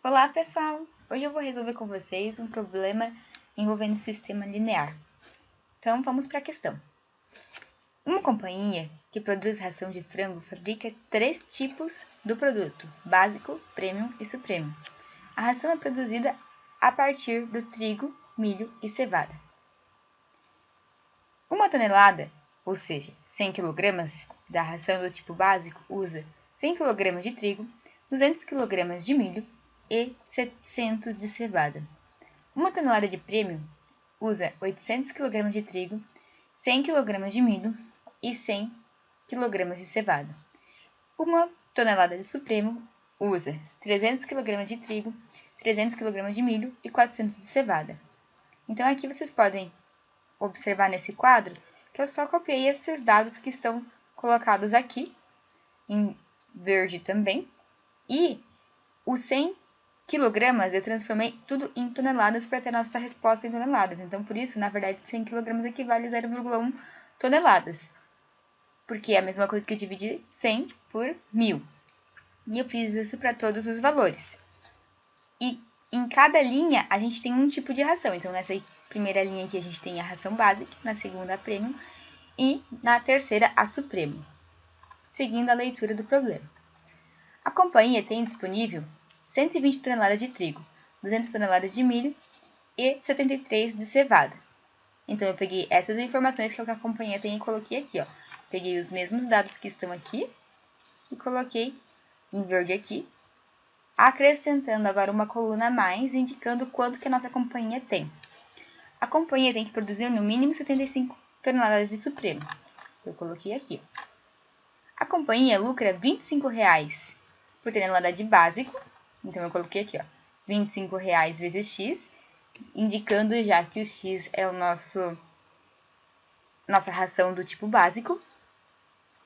Olá, pessoal! Hoje eu vou resolver com vocês um problema envolvendo o sistema linear. Então, vamos para a questão. Uma companhia que produz ração de frango fabrica 3 tipos do produto: básico, premium e supremo. A ração é produzida a partir do trigo, milho e cevada. Uma tonelada, ou seja, 100 kg da ração do tipo básico usa 100 kg de trigo, 200 kg de milho e 700 de cevada. Uma tonelada de premium usa 800 kg de trigo, 100 kg de milho e 100 kg de cevada. Uma tonelada de supremo usa 300 kg de trigo, 300 kg de milho e 400 de cevada. Então aqui vocês podem observar nesse quadro que eu só copiei esses dados que estão colocados aqui, em verde também, e os 100 quilogramas eu transformei tudo em toneladas para ter nossa resposta em toneladas. Então, por isso, na verdade, 100 kg equivale a 0,1 toneladas. Porque é a mesma coisa que dividir 100 por 1000. E eu fiz isso para todos os valores. E em cada linha, a gente tem um tipo de ração. Então, nessa primeira linha aqui, a gente tem a ração básica, na segunda, a premium, e na terceira, a supremo. Seguindo a leitura do problema. A companhia tem disponível 120 toneladas de trigo, 200 toneladas de milho e 73 de cevada. Então, eu peguei essas informações que a companhia tem e coloquei aqui, ó. Peguei os mesmos dados que estão aqui e coloquei em verde aqui, acrescentando agora uma coluna a mais, indicando quanto que a nossa companhia tem. A companhia tem que produzir no mínimo 75 toneladas de supremo. Eu coloquei aqui, ó. A companhia lucra R$ 25,00 por tonelada de básico. Então, eu coloquei aqui, ó, R$ 25,00 vezes X, indicando já que o X é nossa ração do tipo básico.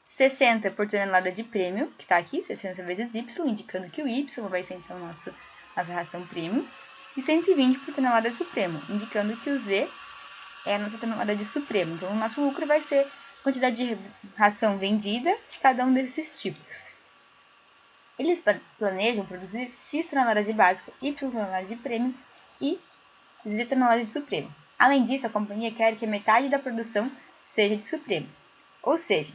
60 por tonelada de premium, que está aqui, 60 vezes Y, indicando que o Y vai ser, então, nossa ração premium. E 120 por tonelada de supremo, indicando que o Z é a nossa tonelada de supremo. Então, o nosso lucro vai ser a quantidade de ração vendida de cada um desses tipos. Eles planejam produzir X toneladas de básico, Y toneladas de premium e Z toneladas de supremo. Além disso, a companhia quer que metade da produção seja de supremo. Ou seja,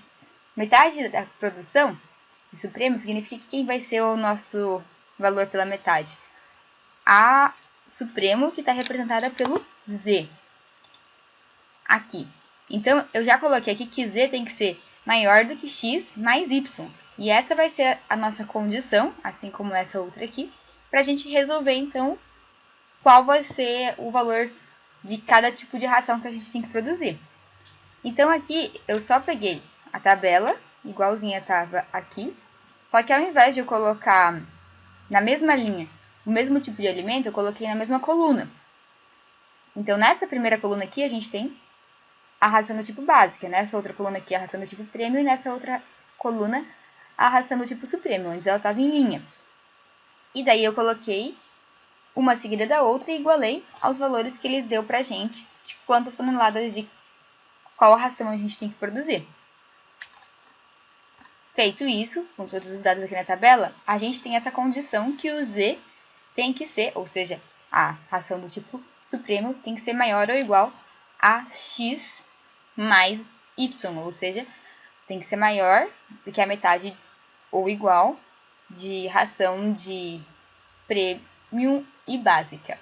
metade da produção de supremo significa que quem vai ser o nosso valor pela metade? A supremo, que está representada pelo Z. Aqui. Então, eu já coloquei aqui que Z tem que ser maior do que X mais Y. E essa vai ser a nossa condição, assim como essa outra aqui, para a gente resolver, então, qual vai ser o valor de cada tipo de ração que a gente tem que produzir. Então, aqui, eu só peguei a tabela, igualzinha estava aqui, só que ao invés de eu colocar na mesma linha o mesmo tipo de alimento, eu coloquei na mesma coluna. Então, nessa primeira coluna aqui, a gente tem a ração do tipo básica, nessa outra coluna aqui a ração do tipo premium e nessa outra coluna a ração do tipo supremo, antes ela estava em linha. E daí eu coloquei uma seguida da outra e igualei aos valores que ele deu pra gente de quantas toneladas de qual ração a gente tem que produzir. Feito isso, com todos os dados aqui na tabela, a gente tem essa condição que o Z tem que ser, ou seja, a ração do tipo supremo tem que ser maior ou igual a X mais Y, ou seja, tem que ser maior do que a metade ou igual de ração de premium e básica.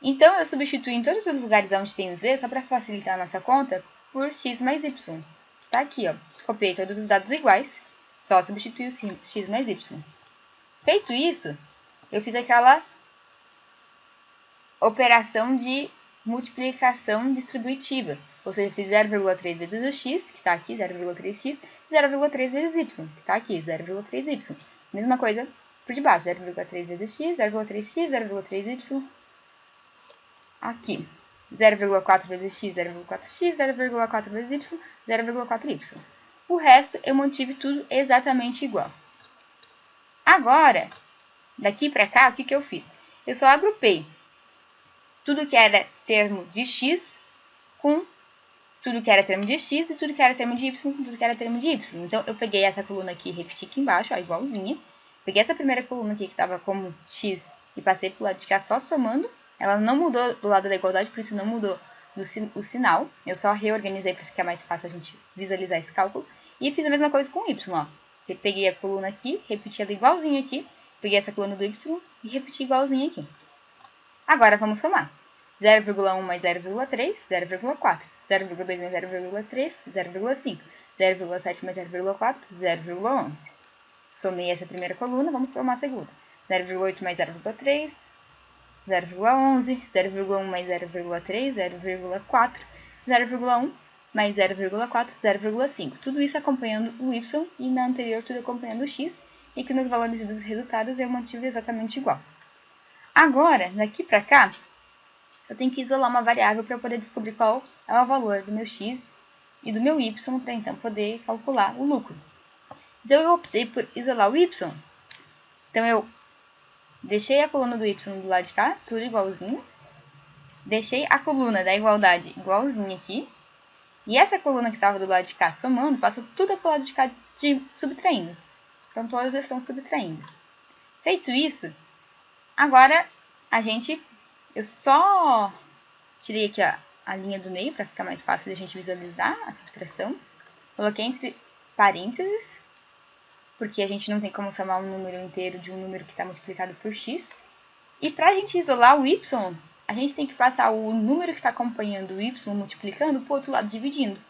Então, eu substituo em todos os lugares onde tem o Z, só para facilitar a nossa conta, por X mais Y. Está aqui, ó. Copiei todos os dados iguais, só substitui o X mais Y. Feito isso, eu fiz aquela operação de multiplicação distributiva. Ou seja, eu fiz 0,3 vezes o x, que está aqui, 0,3x, 0,3 vezes y, que está aqui, 0,3y. Mesma coisa por debaixo, 0,3 vezes x, 0,3x, 0,3y. Aqui, 0,4 vezes x, 0,4x, 0,4 vezes y, 0,4y. O resto eu mantive tudo exatamente igual. Agora, daqui para cá, o que eu fiz? Eu só agrupei tudo que era termo de x com tudo que era termo de x e tudo que era termo de y com tudo que era termo de y. Então, eu peguei essa coluna aqui e repeti aqui embaixo, ó, igualzinha. Peguei essa primeira coluna aqui que estava como x e passei para o lado de cá só somando. Ela não mudou do lado da igualdade, por isso não mudou o sinal. Eu só reorganizei para ficar mais fácil a gente visualizar esse cálculo. E fiz a mesma coisa com o y, ó. Peguei a coluna aqui, repeti ela igualzinha aqui. Peguei essa coluna do y e repeti igualzinha aqui. Agora vamos somar. 0,1 mais 0,3, 0,4. 0,2 mais 0,3, 0,5. 0,7 mais 0,4, 0,11. Somei essa primeira coluna, vamos somar a segunda. 0,8 mais 0,3, 0,11. 0,1 mais 0,3, 0,4. 0,1 mais 0,4, 0,5. Tudo isso acompanhando o y e na anterior tudo acompanhando o x. E que nos valores dos resultados eu mantive exatamente igual. Agora, daqui para cá, eu tenho que isolar uma variável para eu poder descobrir qual é o valor do meu x e do meu y, para então poder calcular o lucro. Então, eu optei por isolar o y. Então, eu deixei a coluna do y do lado de cá, tudo igualzinho. Deixei a coluna da igualdade igualzinha aqui. E essa coluna que estava do lado de cá somando, passou tudo para o lado de cá subtraindo. Então, todas estão subtraindo. Feito isso, agora eu só tirei aqui a linha do meio para ficar mais fácil de a gente visualizar a subtração. Coloquei entre parênteses, porque a gente não tem como somar um número inteiro de um número que está multiplicado por x. E para a gente isolar o y, a gente tem que passar o número que está acompanhando o y multiplicando para o outro lado dividindo.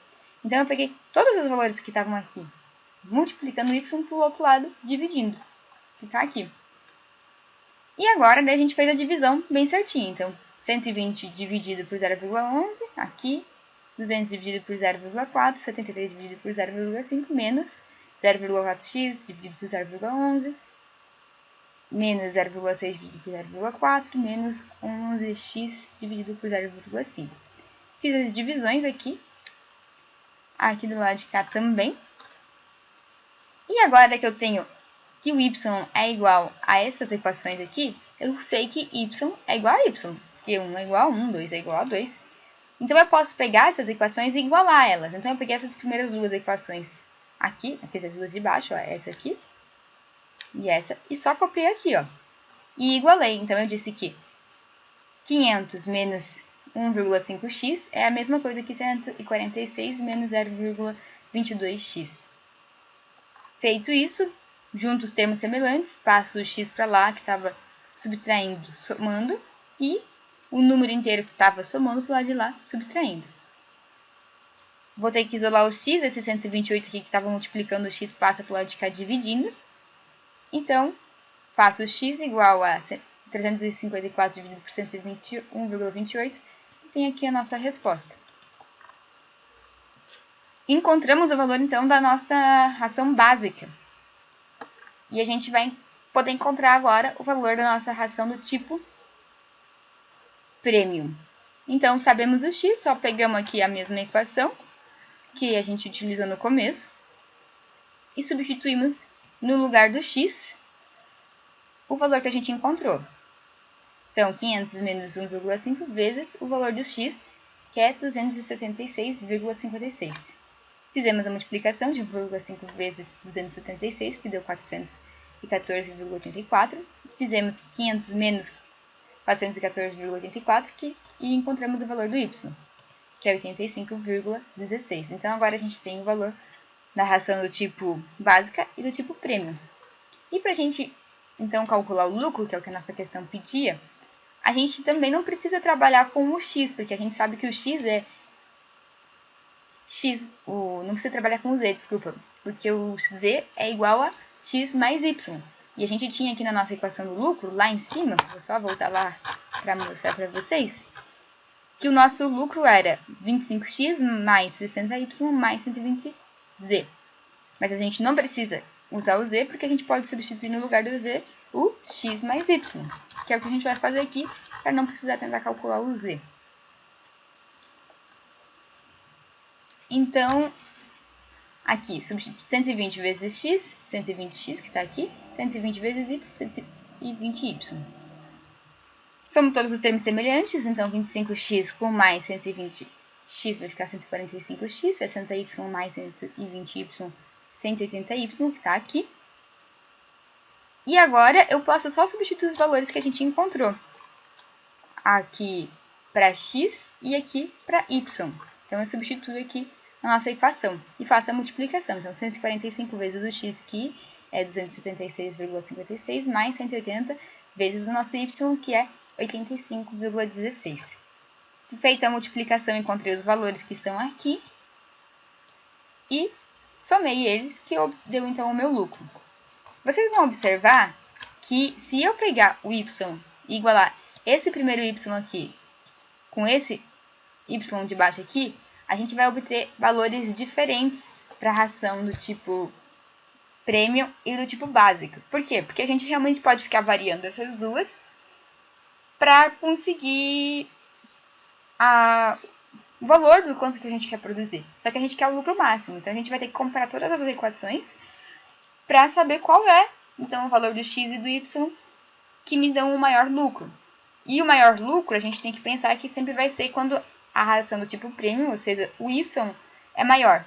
Então, eu peguei todos os valores que estavam aqui, multiplicando o y para o outro lado dividindo, que está aqui. E agora, daí a gente fez a divisão bem certinho. Então, 120 dividido por 0,11, aqui. 200 dividido por 0,4, 73 dividido por 0,5, menos 0,4x dividido por 0,11, menos 0,6 dividido por 0,4, menos 11x dividido por 0,5. Fiz as divisões aqui do lado de cá também. E agora que eu tenho que o y é igual a essas equações aqui, eu sei que y é igual a y, porque 1 é igual a 1, 2 é igual a 2. Então, eu posso pegar essas equações e igualar elas. Então, eu peguei essas primeiras duas equações aqui, essas duas de baixo, ó, essa aqui e essa, e só copiei aqui, ó, e igualei. Então, eu disse que 500 menos 1,5x é a mesma coisa que 146 menos 0,22x. Feito isso, junto os termos semelhantes, passo o x para lá, que estava subtraindo, somando, e o número inteiro que estava somando para o lado de lá, subtraindo. Vou ter que isolar o x, esse 128 aqui que estava multiplicando o x passa para o lado de cá dividindo. Então, faço x igual a 354 dividido por 121,28 e tem aqui a nossa resposta. Encontramos o valor, então, da nossa ração básica. E a gente vai poder encontrar agora o valor da nossa ração do tipo premium. Então, sabemos o x, só pegamos aqui a mesma equação que a gente utilizou no começo e substituímos no lugar do x o valor que a gente encontrou. Então, 500 menos 1,5 vezes o valor do x, que é 276,56. Fizemos a multiplicação de 1,5 vezes 276, que deu 414,84. Fizemos 500 menos 414,84 e encontramos o valor do y, que é 85,16. Então, agora a gente tem o valor da ração do tipo básica e do tipo premium. E para a gente, então, calcular o lucro, que é o que a nossa questão pedia, a gente também não precisa trabalhar com o x, porque a gente sabe que o x é x, não precisa trabalhar com o z, desculpa, porque o z é igual a x mais y. E a gente tinha aqui na nossa equação do lucro, lá em cima, vou só voltar lá para mostrar para vocês, que o nosso lucro era 25x mais 60y mais 120z. Mas a gente não precisa usar o z, porque a gente pode substituir no lugar do z o x mais y, que é o que a gente vai fazer aqui, para não precisar tentar calcular o z. Então, aqui, 120 vezes x, 120x que está aqui, 120 vezes y, 120y. Somo todos os termos semelhantes, então 25x com mais 120x vai ficar 145x, 60y mais 120y, 180y, que está aqui. E agora eu posso só substituir os valores que a gente encontrou. Aqui para x e aqui para y. Então eu substituo aqui na nossa equação e faço a multiplicação. Então 145 vezes o x aqui é 276,56 mais 180 vezes o nosso y, que é 85,16. Feita a multiplicação, encontrei os valores que estão aqui e somei eles, que deu então o meu lucro. Vocês vão observar que se eu pegar o y e igualar esse primeiro y aqui com esse y de baixo aqui, a gente vai obter valores diferentes para a ração do tipo premium e do tipo básica. Por quê? Porque a gente realmente pode ficar variando essas duas para conseguir o valor do quanto que a gente quer produzir. Só que a gente quer o lucro máximo. Então a gente vai ter que comparar todas as equações para saber qual é então o valor do x e do y que me dão o maior lucro. E o maior lucro a gente tem que pensar que sempre vai ser quando a ração do tipo premium, ou seja, o y é maior.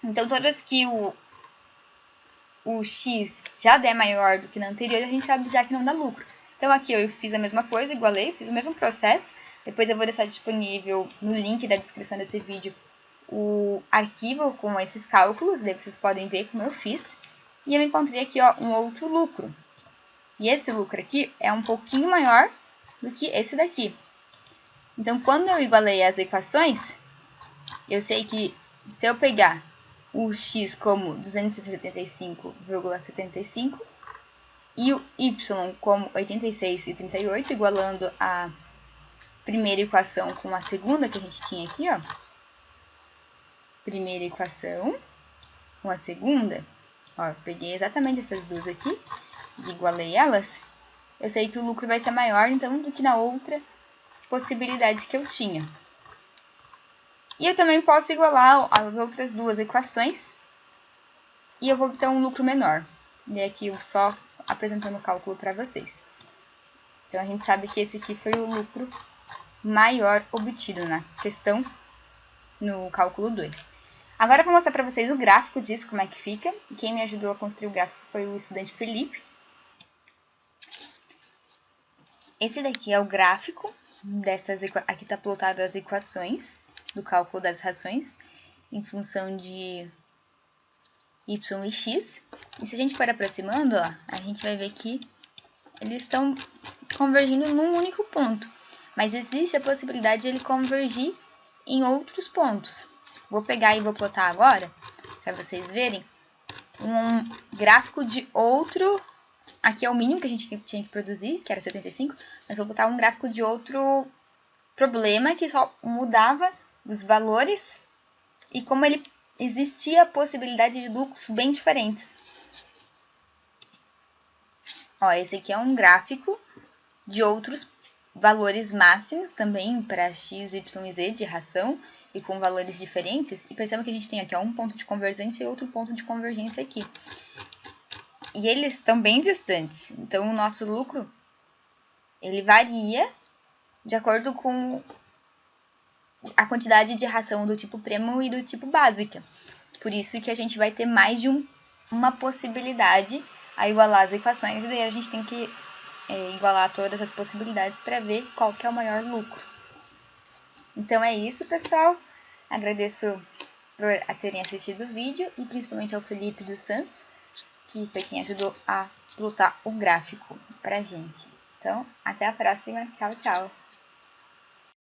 Então todas que o x já der maior do que na anterior, a gente sabe já que não dá lucro. Então aqui eu fiz a mesma coisa, igualei, fiz o mesmo processo. Depois eu vou deixar disponível no link da descrição desse vídeo o arquivo com esses cálculos, daí vocês podem ver como eu fiz. E eu encontrei aqui ó, um outro lucro. E esse lucro aqui é um pouquinho maior do que esse daqui. Então quando eu igualei as equações, eu sei que se eu pegar o x como 275,75 e o y como 86,38, igualando a primeira equação com a segunda que a gente tinha aqui, ó. Primeira equação com a segunda, ó, peguei exatamente essas duas aqui e igualei elas. Eu sei que o lucro vai ser maior, então, do que na outra possibilidade que eu tinha. E eu também posso igualar as outras duas equações e eu vou obter um lucro menor. E aqui eu só apresentando o cálculo para vocês. Então, a gente sabe que esse aqui foi o lucro maior obtido na questão no cálculo 2. Agora eu vou mostrar para vocês o gráfico disso, como é que fica. E quem me ajudou a construir o gráfico foi o estudante Felipe. Esse daqui é o gráfico dessas aqui está plotado as equações do cálculo das rações em função de y e x. E se a gente for aproximando, ó, a gente vai ver que eles estão convergindo num único ponto. Mas existe a possibilidade de ele convergir em outros pontos. Vou pegar e vou plotar agora, para vocês verem, um gráfico de outro. Aqui é o mínimo que a gente tinha que produzir, que era 75, mas vou botar um gráfico de outro problema que só mudava os valores e como ele existia a possibilidade de lucros bem diferentes. Ó, esse aqui é um gráfico de outros valores máximos também para x, y e z de ração e com valores diferentes. E perceba que a gente tem aqui ó, um ponto de convergência e outro ponto de convergência aqui. E eles estão bem distantes. Então, o nosso lucro ele varia de acordo com a quantidade de ração do tipo premium e do tipo básica. Por isso que a gente vai ter mais de uma possibilidade a igualar as equações. E daí a gente tem que igualar todas as possibilidades para ver qual que é o maior lucro. Então é isso, pessoal. Agradeço por terem assistido o vídeo e principalmente ao Felipe dos Santos, que foi quem ajudou a plotar o gráfico pra gente. Então, até a próxima. Tchau, tchau!